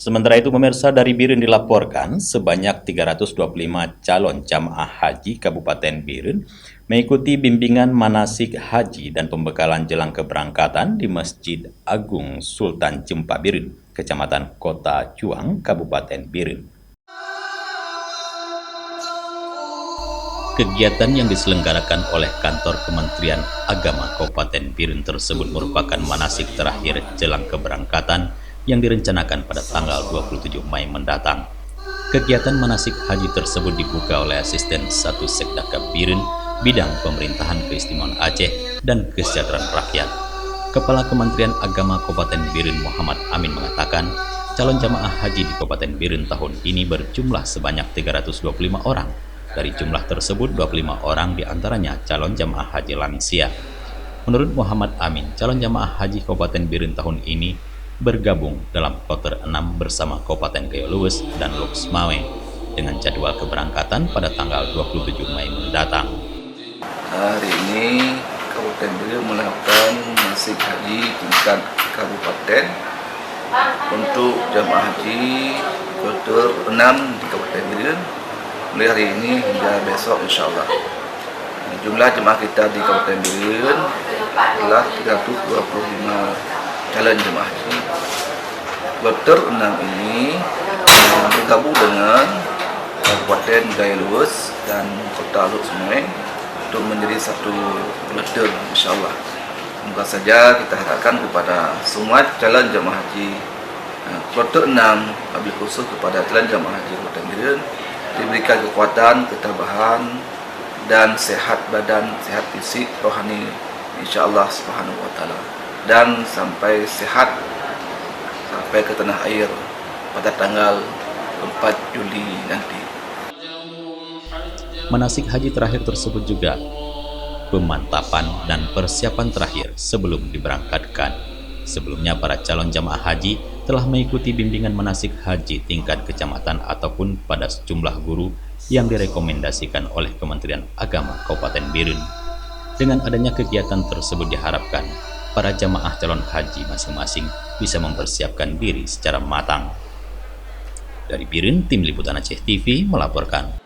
Sementara itu pemirsa, dari Biren dilaporkan sebanyak 325 calon jamaah haji Kabupaten Biren mengikuti bimbingan manasik haji dan pembekalan jelang keberangkatan di Masjid Agung Sultan Cempa Biren, Kecamatan Kota Juang, Kabupaten Biren. Kegiatan yang diselenggarakan oleh Kantor Kementerian Agama Kabupaten Biren tersebut merupakan manasik terakhir jelang keberangkatan yang direncanakan pada tanggal 27 Mei mendatang. Kegiatan manasik haji tersebut dibuka oleh Asisten 1 Sekdaka Biren, Bidang Pemerintahan Keistimewaan Aceh dan Kesejahteraan Rakyat. Kepala Kementerian Agama Kabupaten Biren Muhammad Amin mengatakan, calon jamaah haji di Kabupaten Biren tahun ini berjumlah sebanyak 325 orang. Dari jumlah tersebut, 25 orang diantaranya calon jamaah haji lansia. Menurut Muhammad Amin, calon jamaah haji Kabupaten Biren tahun ini bergabung dalam kloter 6 bersama Kabupaten Gayo Luwes dan Loksmawe dengan jadwal keberangkatan pada tanggal 27 Mei mendatang. Hari ini Kabupaten Biren melakukan manasik haji tingkat kabupaten untuk jamaah haji kloter 6 di Kabupaten Biren mulai hari ini hingga besok insya Allah. Jumlah jemaah kita di Kabupaten Biren adalah 325 calon jemaah haji. Kloter 6 ini bergabung dengan Kabupaten Gayo Luwes dan Kota Loksmawe untuk menjadi satu kloter insya Allah. Semoga saja kita harapkan kepada semua calon jemaah haji kloter 6, wabil khusus kepada calon jemaah haji Kabupaten Biren diberikan kekuatan, ketabahan, dan sehat badan, sehat fisik, rohani, insya Allah Subhanahu wa Ta'ala, dan sampai sehat sampai ke tanah air pada tanggal 4 Juli nanti. Manasik haji terakhir tersebut juga pemantapan dan persiapan terakhir sebelum diberangkatkan. Sebelumnya, para calon jamaah haji telah mengikuti bimbingan manasik haji tingkat kecamatan ataupun pada sejumlah guru yang direkomendasikan oleh Kementerian Agama Kabupaten Biren. Dengan adanya kegiatan tersebut diharapkan para jamaah calon haji masing-masing bisa mempersiapkan diri secara matang. Dari Biren, Tim Liputan Aceh TV melaporkan.